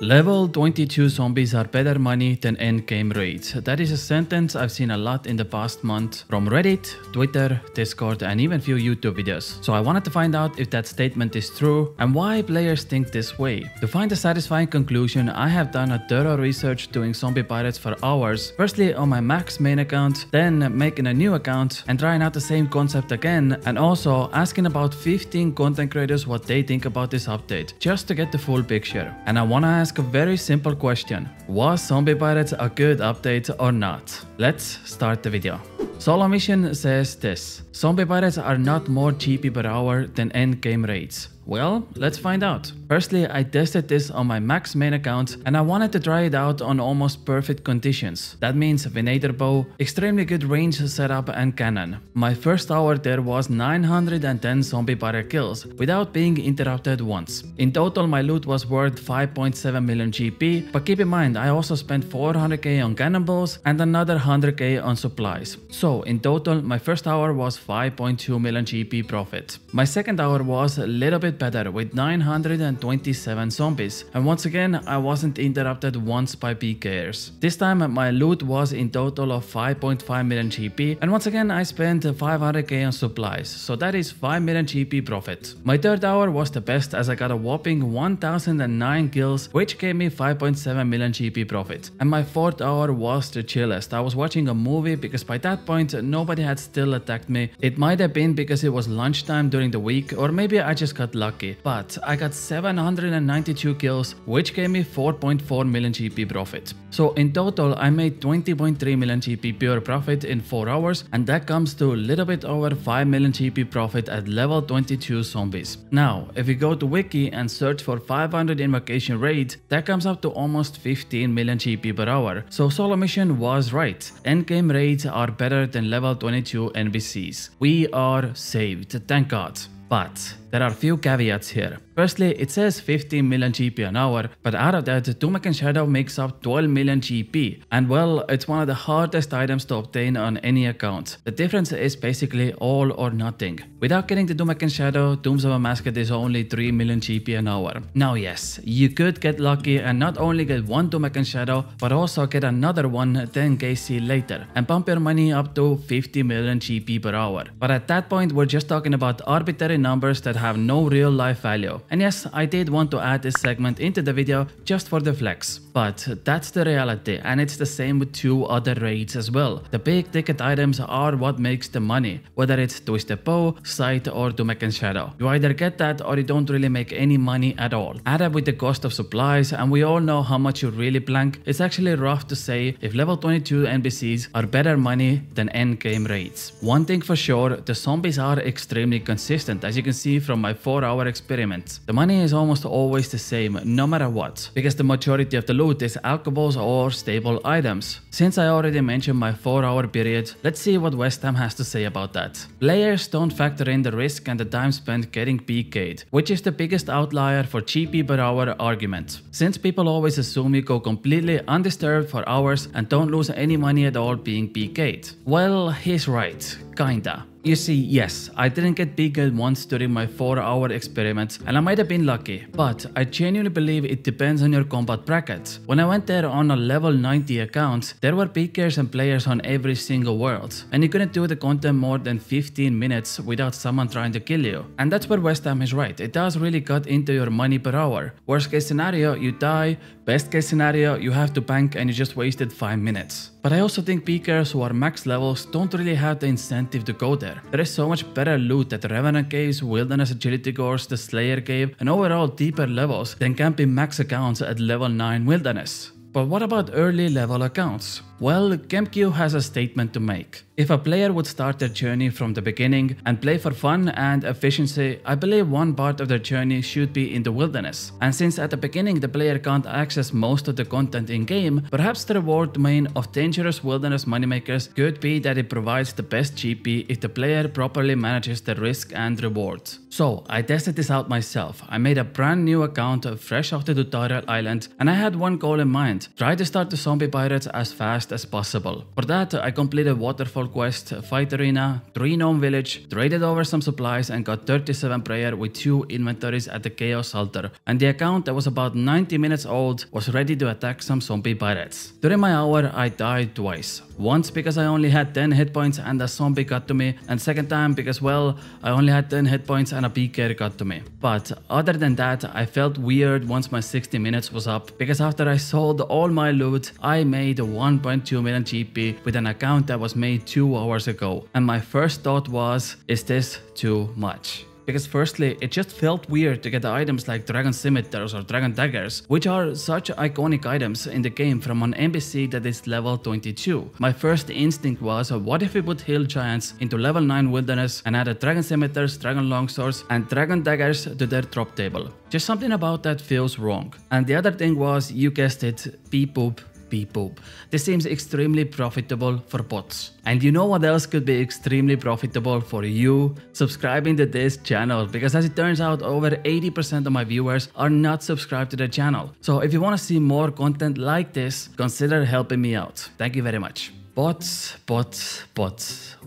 Level 22 zombies are better money than endgame raids. That is a sentence I've seen a lot in the past month from Reddit, Twitter, Discord and even few YouTube videos. So I wanted to find out if that statement is true and why players think this way. To find a satisfying conclusion, I have done a thorough research doing zombie pirates for hours. Firstly on my max main account, then making a new account and trying out the same concept again, and also asking about 15 content creators what they think about this update, just to get the full picture. And I wanna ask a very simple question. Was Zombie Pirates a good update or not? Let's start the video. Solo Mission says this: Zombie Pirates are not more GP per hour than endgame raids. Well, let's find out. Firstly, I tested this on my max main account and I wanted to try it out on almost perfect conditions. That means Venator bow, extremely good range setup and cannon. My first hour there was 910 zombie pirate kills without being interrupted once. In total my loot was worth 5.7 million GP, but keep in mind I also spent 400k on cannonballs and another 100k on supplies. So in total my first hour was 5.2 million GP profit. My second hour was a little bit better with 927 zombies, and once again I wasn't interrupted once by PKers. This time my loot was in total of 5.5 million GP, and once again I spent 500k on supplies, so that is 5 million GP profit. My third hour was the best as I got a whopping 1009 kills, which gave me 5.7 million GP profit. And my fourth hour was the chillest. I was watching a movie because by that point nobody had still attacked me. It might have been because it was lunchtime during the week, or maybe I just got lucky, but I got 792 kills, which gave me 4.4 million GP profit. So in total I made 20.3 million GP pure profit in 4 hours, and that comes to a little bit over 5 million GP profit at level 22 zombies. Now if we go to wiki and search for 500 invocation raid, that comes up to almost 15 million GP per hour. So Solo Mission was right. Endgame raids are better than level 22 NPCs. We are saved, thank God. But there are a few caveats here. Firstly, it says 15 million GP an hour, but out of that, Dumek and Shadow makes up 12 million GP. And well, it's one of the hardest items to obtain on any account. The difference is basically all or nothing. Without getting the Dumek and Shadow, Tombs of Amascut is only 3 million GP an hour. Now yes, you could get lucky and not only get one Dumek and Shadow, but also get another one 10kc later, and pump your money up to 50 million GP per hour. But at that point, we're just talking about arbitrary numbers that have no real life value. And yes, I did want to add this segment into the video just for the flex. But that's the reality, and it's the same with 2 other raids as well. The big ticket items are what makes the money, whether it's Twisted Bow, Sight or Dumek and Shadow. You either get that or you don't really make any money at all. Add up with the cost of supplies and we all know how much you really blank. It's actually rough to say if level 22 NPCs are better money than endgame raids. One thing for sure, the zombies are extremely consistent, as you can see from my 4-hour experiment. The money is almost always the same no matter what, because the majority of the loot is alcohols or stable items. Since I already mentioned my 4-hour period, let's see what West Ham has to say about that. Players don't factor in the risk and the time spent getting PK'd, which is the biggest outlier for GP per hour argument. Since people always assume you go completely undisturbed for hours and don't lose any money at all being PK'd. Well, he's right, kinda. You see, yes, I didn't get PK'd once during my 4-hour experiment, and I might have been lucky, but I genuinely believe it depends on your combat bracket. When I went there on a level 90 account, there were PKers and players on every single world, and you couldn't do the content more than 15 minutes without someone trying to kill you. And that's where West Ham is right, it does really cut into your money per hour. Worst case scenario, you die. Best case scenario, you have to bank and you just wasted 5 minutes. But I also think PKers who are max levels don't really have the incentive to go there. There is so much better loot at the Revenant Caves, Wilderness Agility Course, the Slayer Cave, and overall deeper levels than camping max accounts at level 9 Wilderness. But what about early level accounts? Well, GameQ has a statement to make. If a player would start their journey from the beginning and play for fun and efficiency, I believe one part of their journey should be in the wilderness. And since at the beginning the player can't access most of the content in game, perhaps the reward domain of dangerous wilderness moneymakers could be that it provides the best GP if the player properly manages the risk and reward. So I tested this out myself. I made a brand new account fresh off the tutorial island, and I had one goal in mind: try to start the zombie pirates as fast fast as possible. For that, I completed Waterfall Quest, Fight Arena, 3 Gnome Village, traded over some supplies and got 37 prayer with 2 inventories at the Chaos Altar, and the account that was about 90 minutes old was ready to attack some zombie pirates. During my hour, I died twice. Once because I only had 10 hit points and a zombie got to me, and second time because, well, I only had 10 hit points and a PK got to me. But other than that, I felt weird once my 60 minutes was up, because after I sold all my loot, I made 1.2 million GP with an account that was made 2 hours ago. And my first thought was, is this too much? Because firstly, it just felt weird to get items like Dragon Scimitars or Dragon Daggers, which are such iconic items in the game from an NPC that is level 22. My first instinct was, what if we put Hill Giants into level 9 Wilderness and added Dragon Scimitars, Dragon Longswords and Dragon Daggers to their drop table? Just something about that feels wrong. And the other thing was, you guessed it, beep boop. Beep boop. This seems extremely profitable for bots. And you know what else could be extremely profitable for you? Subscribing to this channel, because as it turns out, over 80% of my viewers are not subscribed to the channel. So if you want to see more content like this, consider helping me out. Thank you very much. Bots.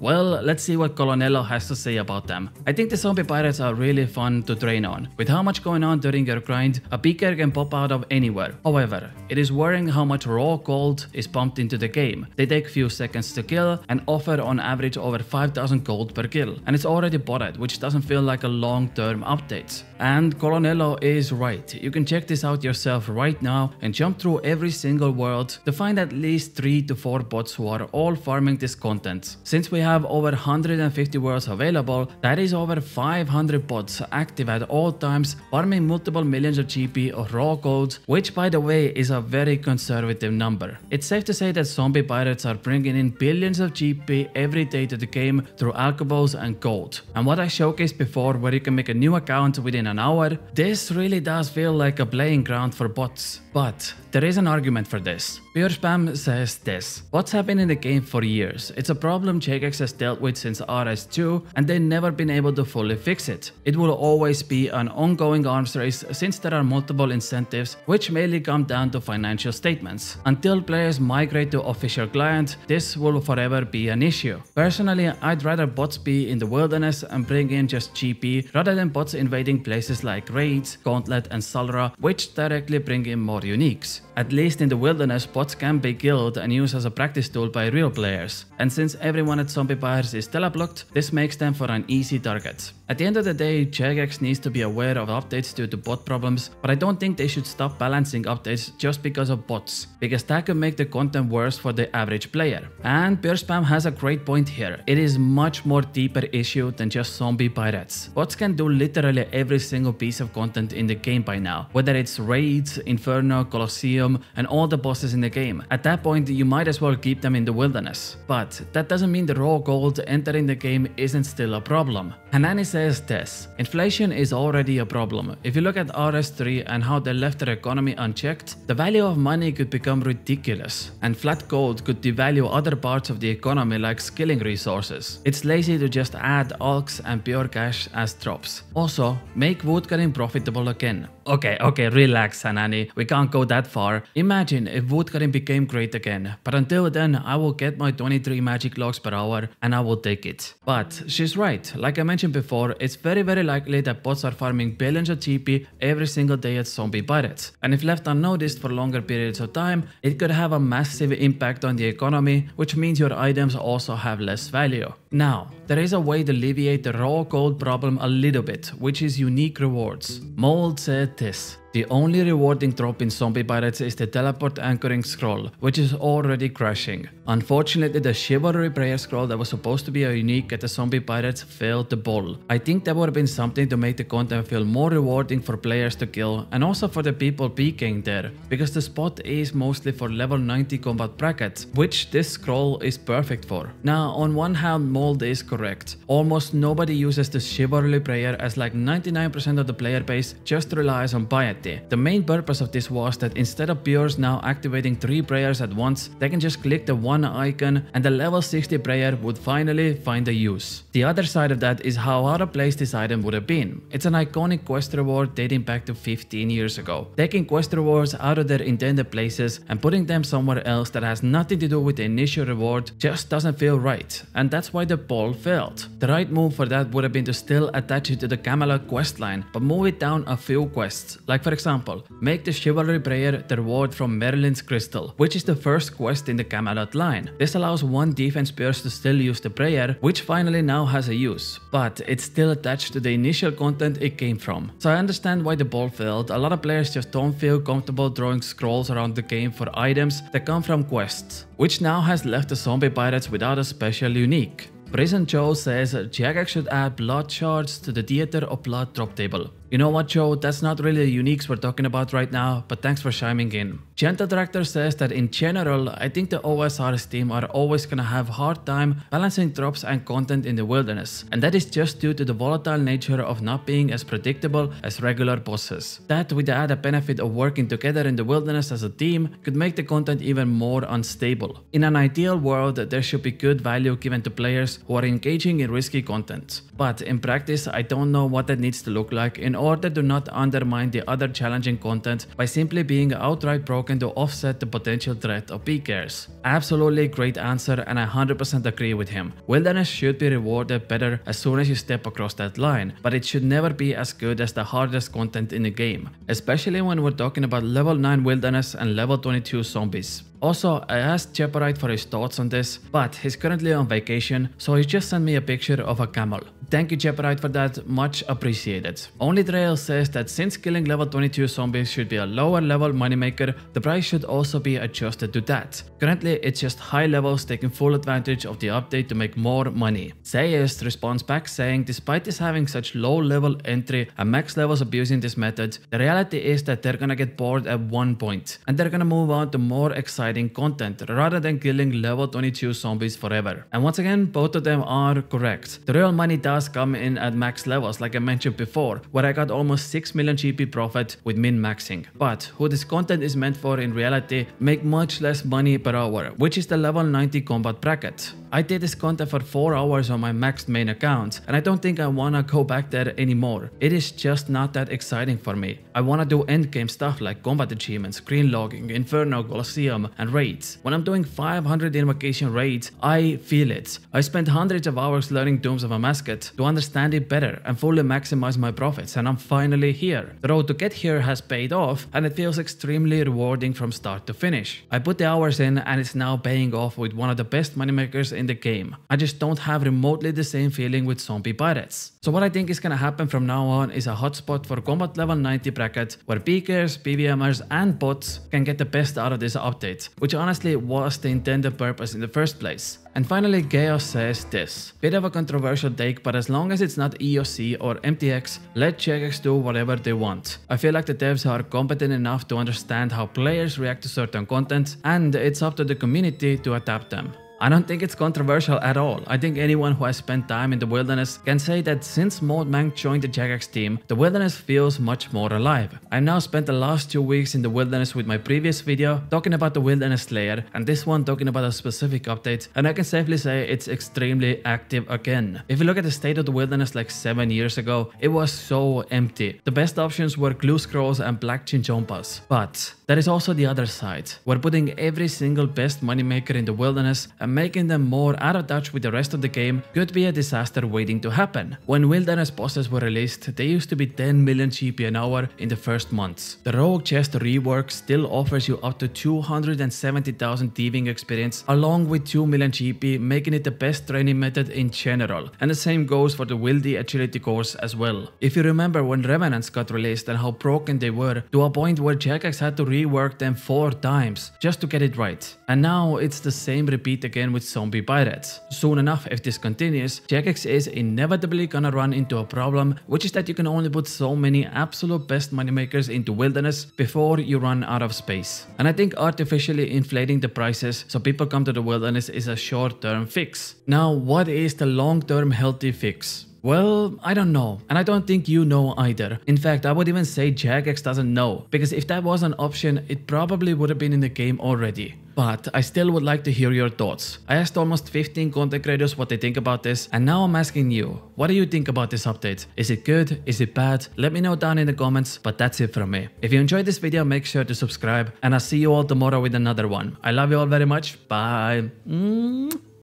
Well, let's see what Colonello has to say about them. I think the zombie pirates are really fun to train on. With how much going on during your grind, a picker can pop out of anywhere. However, it is worrying how much raw gold is pumped into the game. They take few seconds to kill and offer on average over 5,000 gold per kill. And it's already botted, which doesn't feel like a long-term update. And Colonello is right. You can check this out yourself right now and jump through every single world to find at least 3 to 4 bots who are all farming this content. Since we have over 150 worlds available, that is over 500 bots active at all times, farming multiple millions of GP of raw gold, which by the way is a very conservative number. It's safe to say that zombie pirates are bringing in billions of GP every day to the game through alcohols and gold. And what I showcased before, where you can make a new account within an hour, this really does feel like a playing ground for bots. But there is an argument for this. Pure Spam says this: bots have been in the game for years. It's a problem Jagex has dealt with since RS2 and they've never been able to fully fix it. It will always be an ongoing arms race since there are multiple incentives which mainly come down to financial statements. Until players migrate to official client, this will forever be an issue. Personally, I'd rather bots be in the wilderness and bring in just GP rather than bots invading places like Raids, Gauntlet and Salra, which directly bring in more uniques. At least in the wilderness, bots can be killed and used as a practice tool by real players. And since everyone at Zombie Pirates is teleblocked, this makes them for an easy target. At the end of the day, Jagex needs to be aware of updates due to bot problems, but I don't think they should stop balancing updates just because of bots, because that could make the content worse for the average player. And Pure Spam has a great point here. It is much more deeper issue than just Zombie Pirates. Bots can do literally every single piece of content in the game by now, whether it's Raids, Inferno, Colosseum, and all the bosses in the game. At that point, you might as well keep them in the wilderness. But that doesn't mean the raw gold entering the game isn't still a problem. Hanani says this: inflation is already a problem. If you look at RS3 and how they left their economy unchecked, the value of money could become ridiculous, and flat gold could devalue other parts of the economy like skilling resources. It's lazy to just add alks and pure cash as drops. Also, make woodcutting profitable again. Okay, relax Hanani, we can't go that far. Imagine if woodcutting became great again, but until then I will get my 23 magic logs per hour and I will take it. But she's right, like I mentioned before, it's very likely that bots are farming billions of GP every single day at Zombie Pirates, and if left unnoticed for longer periods of time, it could have a massive impact on the economy, which means your items also have less value. Now, there is a way to alleviate the raw gold problem a little bit, which is unique rewards. Mold said this: the only rewarding drop in Zombie Pirates is the teleport anchoring scroll, which is already crashing. Unfortunately, the chivalry prayer scroll that was supposed to be a unique at the Zombie Pirates failed the ball. I think that would have been something to make the content feel more rewarding for players to kill and also for the people peeking there, because the spot is mostly for level 90 combat brackets, which this scroll is perfect for. Now, on one hand, Mold is correct. Almost nobody uses the chivalry prayer, as like 99% of the player base just relies on buy it. reality, the main purpose of this was that instead of pures now activating 3 prayers at once, they can just click the one icon and the level 60 prayer would finally find a use. The other side of that is how out of place this item would have been. It's an iconic quest reward dating back to 15 years ago. Taking quest rewards out of their intended places and putting them somewhere else that has nothing to do with the initial reward just doesn't feel right, and that's why the poll failed. The right move for that would have been to still attach it to the Camelot questline, but move it down a few quests. Like for example, make the Chivalry prayer the reward from Merlin's Crystal, which is the first quest in the Camelot line. This allows one defense pierce to still use the prayer, which finally now has a use, but it's still attached to the initial content it came from. So I understand why the poll failed. A lot of players just don't feel comfortable throwing scrolls around the game for items that come from quests, which now has left the zombie pirates without a special unique. Prison Joe says xeric should add blood shards to the Theater of Blood drop table. You know what, Joe, that's not really the uniques we're talking about right now, but thanks for chiming in. Gentle Director says that in general, I think the OSR's team are always gonna have hard time balancing drops and content in the wilderness, and that is just due to the volatile nature of not being as predictable as regular bosses. That, with the added benefit of working together in the wilderness as a team, could make the content even more unstable. In an ideal world, there should be good value given to players who are engaging in risky content, but in practice I don't know what that needs to look like in order to not undermine the other challenging content by simply being outright broken to offset the potential threat of PKers. Absolutely great answer, and I 100% agree with him. Wilderness should be rewarded better as soon as you step across that line, but it should never be as good as the hardest content in the game, especially when we're talking about level 9 wilderness and level 22 zombies. Also, I asked Jeoparite for his thoughts on this, but he's currently on vacation, so he just sent me a picture of a camel. Thank you Jeoparite for that, much appreciated. Only Trail says that since killing level 22 zombies should be a lower level moneymaker, the price should also be adjusted to that. Currently it's just high levels taking full advantage of the update to make more money. Sayest responds back saying despite this having such low level entry and max levels abusing this method, the reality is that they're gonna get bored at one point, and they're gonna move on to more exciting content rather than killing level 22 zombies forever. And once again, both of them are correct. The real money does come in at max levels like I mentioned before, where I got almost 6 million GP profit with min-maxing. But who this content is meant for in reality make much less money per hour, which is the level 90 combat bracket. I did this content for 4 hours on my maxed main account, and I don't think I wanna go back there anymore. It is just not that exciting for me. I wanna do endgame stuff like combat achievements, green logging, Inferno, Colosseum, and raids. When I'm doing 500 invocation raids, I feel it. I spent hundreds of hours learning Dooms of Amascut to understand it better and fully maximize my profits, and I'm finally here. The road to get here has paid off, and it feels extremely rewarding from start to finish. I put the hours in and it's now paying off with one of the best moneymakers in the game. I just don't have remotely the same feeling with zombie pirates. So what I think is gonna happen from now on is a hotspot for combat level 90 bracket where PKers, PVMers and bots can get the best out of this update, which honestly was the intended purpose in the first place. And finally Chaos says this, bit of a controversial take, but as long as it's not EOC or MTX, let xerics do whatever they want. I feel like the devs are competent enough to understand how players react to certain content, and it's up to the community to adapt them. I don't think it's controversial at all. I think anyone who has spent time in the wilderness can say that since Moldmank joined the xeric team, the wilderness feels much more alive. I've now spent the last 2 weeks in the wilderness with my previous video talking about the Wilderness Slayer and this one talking about a specific update, and I can safely say it's extremely active again. If you look at the state of the wilderness like 7 years ago, it was so empty. The best options were glue scrolls and black chinchompas. But there is also the other side. We're putting every single best moneymaker in the wilderness, and making them more out of touch with the rest of the game could be a disaster waiting to happen. When wilderness bosses were released, they used to be 10 million GP an hour in the first months. The Rogue Chest rework still offers you up to 270,000 thieving experience along with 2 million GP, making it the best training method in general. And the same goes for the Wildy agility course as well. If you remember when Revenants got released and how broken they were, to a point where xerics had to rework them 4 times just to get it right. And now it's the same repeat again with zombie pirates. Soon enough, if this continues, xeric is inevitably gonna run into a problem, which is that you can only put so many absolute best moneymakers into wilderness before you run out of space. And I think artificially inflating the prices so people come to the wilderness is a short-term fix. Now, what is the long-term healthy fix? Well, I don't know, and I don't think you know either. In fact, I would even say Jagex doesn't know, because if that was an option, it probably would have been in the game already. But I still would like to hear your thoughts. I asked almost 15 content creators what they think about this, and now I'm asking you, what do you think about this update? Is it good? Is it bad? Let me know down in the comments, but that's it from me. If you enjoyed this video, make sure to subscribe, and I'll see you all tomorrow with another one. I love you all very much. Bye.